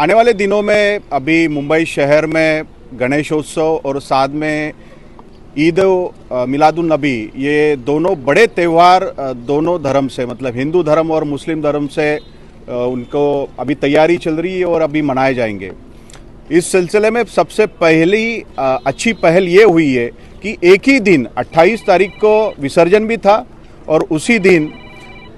आने वाले दिनों में अभी मुंबई शहर में गणेशोत्सव और साथ में ईद मिलादुन नबी, ये दोनों बड़े त्यौहार दोनों धर्म से, मतलब हिंदू धर्म और मुस्लिम धर्म से उनको अभी तैयारी चल रही है और अभी मनाए जाएंगे। इस सिलसिले में सबसे पहली अच्छी पहल ये हुई है कि एक ही दिन 28 तारीख को विसर्जन भी था और उसी दिन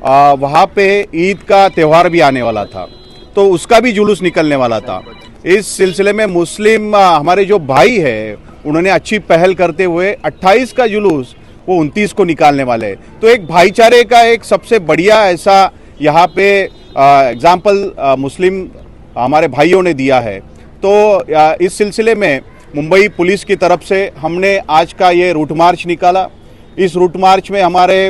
वहाँ पे ईद का त्यौहार भी आने वाला था, तो उसका भी जुलूस निकलने वाला था। इस सिलसिले में मुस्लिम हमारे जो भाई है उन्होंने अच्छी पहल करते हुए 28 का जुलूस वो 29 को निकालने वाले हैं। तो एक भाईचारे का एक सबसे बढ़िया ऐसा यहाँ पे एग्जाम्पल मुस्लिम हमारे भाइयों ने दिया है। तो इस सिलसिले में मुंबई पुलिस की तरफ से हमने आज का ये रूट मार्च निकाला। इस रूट मार्च में हमारे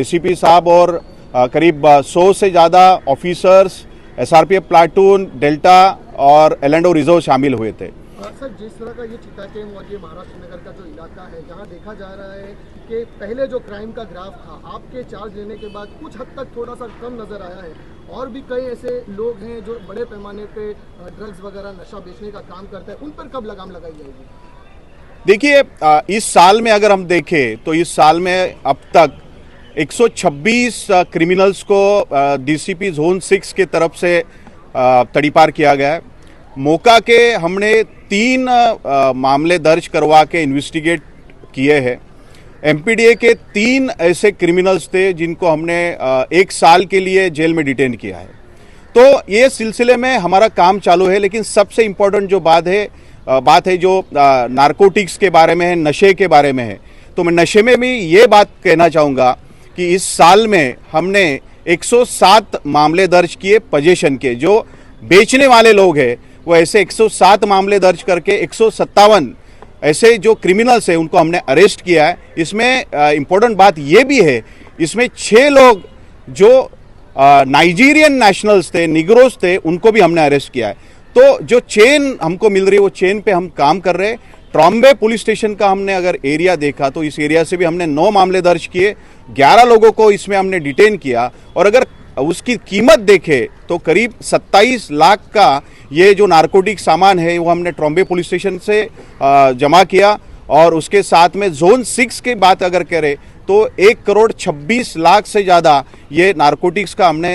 एसीपी साहब और करीब 100 से ज़्यादा ऑफिसर्स, एसआरपीएफ प्लाटून, डेल्टा और एल&ओ रिजर्व शामिल हुए थे। सर, जिस तरह का ये चिता कैम्प और ये महाराष्ट्र नगर का जो इलाका है, जहां देखा जा रहा है कि पहले जो क्राइम का ग्राफ था, आपके चार्ज लेने के बाद कुछ हद तक थोड़ा सा कम नजर आया है, और भी कई ऐसे लोग हैं जो बड़े पैमाने पे ड्रग्स वगैरह नशा बेचने का काम करते हैं, उन पर कब लगाम लगाई जाएगी? देखिए, इस साल में अगर हम देखें तो इस साल में अब तक 126 क्रिमिनल्स को डीसीपी जोन 6 की तरफ से तड़ीपार किया गया है। मौका के हमने 3 मामले दर्ज करवा के इन्वेस्टिगेट किए हैं। एमपीडीए के 3 ऐसे क्रिमिनल्स थे जिनको हमने 1 साल के लिए जेल में डिटेन किया है। तो ये सिलसिले में हमारा काम चालू है। लेकिन सबसे इम्पोर्टेंट जो बात है जो नारकोटिक्स के बारे में है, नशे के बारे में है, तो मैं नशे में भी ये बात कहना चाहूँगा कि इस साल में हमने 107 मामले दर्ज किए पोजीशन के। जो बेचने वाले लोग हैं वो ऐसे 107 मामले दर्ज करके 157 ऐसे जो क्रिमिनल्स हैं उनको हमने अरेस्ट किया है। इसमें इम्पोर्टेंट बात ये भी है, इसमें 6 लोग जो नाइजीरियन नेशनल्स थे, निग्रोस थे, उनको भी हमने अरेस्ट किया है। तो जो चेन हमको मिल रही है वो चेन पे हम काम कर रहे हैं। ट्रॉम्बे पुलिस स्टेशन का हमने अगर एरिया देखा तो इस एरिया से भी हमने 9 मामले दर्ज किए, 11 लोगों को इसमें हमने डिटेन किया, और अगर उसकी कीमत देखें तो करीब 27 लाख का ये जो नारकोटिक सामान है वो हमने ट्रॉम्बे पुलिस स्टेशन से जमा किया। और उसके साथ में जोन 6 की बात अगर करें तो 1 करोड़ 26 लाख से ज़्यादा ये नारकोटिक्स का हमने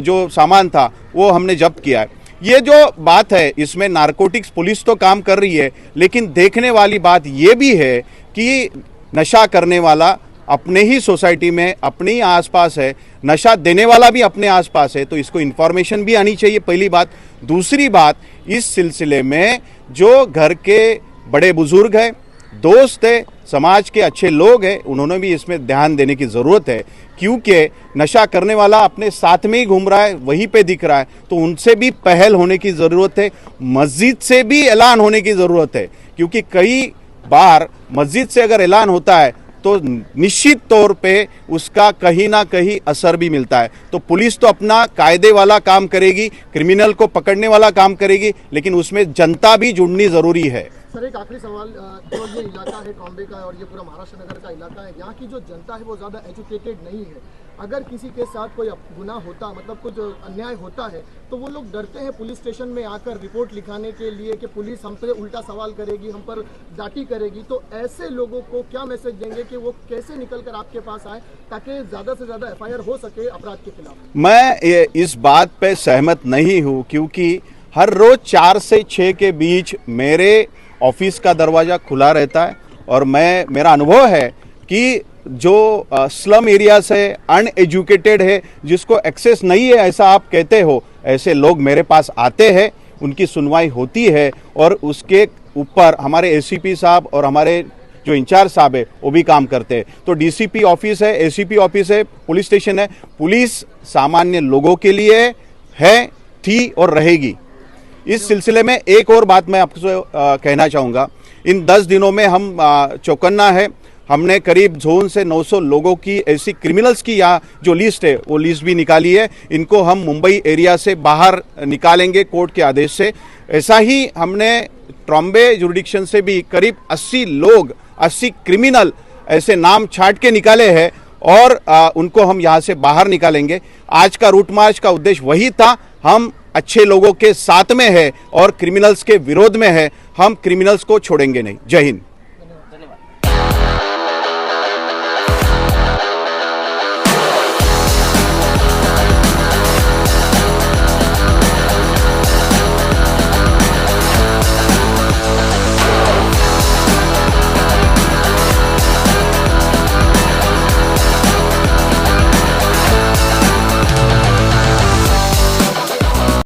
जो सामान था वो हमने जब्त किया है। ये जो बात है इसमें नारकोटिक्स पुलिस तो काम कर रही है, लेकिन देखने वाली बात ये भी है कि नशा करने वाला अपने ही सोसाइटी में, अपने ही आसपास है, नशा देने वाला भी अपने आसपास है, तो इसको इन्फॉर्मेशन भी आनी चाहिए, पहली बात। दूसरी बात, इस सिलसिले में जो घर के बड़े बुजुर्ग हैं, दोस्त है, समाज के अच्छे लोग हैं, उन्होंने भी इसमें ध्यान देने की ज़रूरत है, क्योंकि नशा करने वाला अपने साथ में ही घूम रहा है, वहीं पे दिख रहा है, तो उनसे भी पहल होने की ज़रूरत है। मस्जिद से भी ऐलान होने की ज़रूरत है, क्योंकि कई बार मस्जिद से अगर ऐलान होता है तो निश्चित तौर पे उसका कहीं ना कहीं असर भी मिलता है। तो पुलिस तो अपना कायदे वाला काम करेगी, क्रिमिनल को पकड़ने वाला काम करेगी, लेकिन उसमें जनता भी जुड़नी ज़रूरी है। सर, एक आखिरी सवाल, जो ये इलाका है ट्रॉम्बे का और ये पूरा महाराष्ट्र नगर का इलाका है, यहाँ की जो जनता है वो ज़्यादा एजुकेटेड नहीं है। अगर किसी के साथ कोई गुनाह होता, मतलब कुछ अन्याय होता है, तो वो लोग डरते हैं पुलिस स्टेशन में आकर रिपोर्ट लिखाने के लिए कि पुलिस हम पे उल्टा सवाल करेगी, हम पर जाटी करेगी। तो ऐसे लोगों को क्या मैसेज देंगे कि वो कैसे निकल कर आपके पास आए ताकि ज़्यादा से ज़्यादा FIR हो सके अपराध के खिलाफ? मैं इस बात पे सहमत नहीं हूँ, क्योंकि हर रोज़ 4 से 6 के बीच मेरे ऑफिस का दरवाज़ा खुला रहता है, और मेरा अनुभव है कि जो स्लम एरिया से अनएजुकेटेड है, जिसको एक्सेस नहीं है ऐसा आप कहते हो, ऐसे लोग मेरे पास आते हैं, उनकी सुनवाई होती है, और उसके ऊपर हमारे एसीपी साहब और हमारे जो इंचार्ज साहब है वो भी काम करते हैं। तो डीसीपी ऑफिस है, एसीपी ऑफिस है, पुलिस स्टेशन है। पुलिस सामान्य लोगों के लिए है, थी और रहेगी। इस सिलसिले में एक और बात मैं आपको कहना चाहूँगा, इन 10 दिनों में हम चौकन्ना है, हमने करीब जोन से 900 लोगों की ऐसी क्रिमिनल्स की यहाँ जो लिस्ट है वो लिस्ट भी निकाली है। इनको हम मुंबई एरिया से बाहर निकालेंगे कोर्ट के आदेश से। ऐसा ही हमने ट्रॉम्बे जुरिडिक्शन से भी करीब 80 लोग, 80 क्रिमिनल ऐसे नाम छांट के निकाले हैं, और उनको हम यहाँ से बाहर निकालेंगे। आज का रूट मार्च का उद्देश्य वही था। हम अच्छे लोगों के साथ में है और क्रिमिनल्स के विरोध में है। हम क्रिमिनल्स को छोड़ेंगे नहीं। जय हिंद।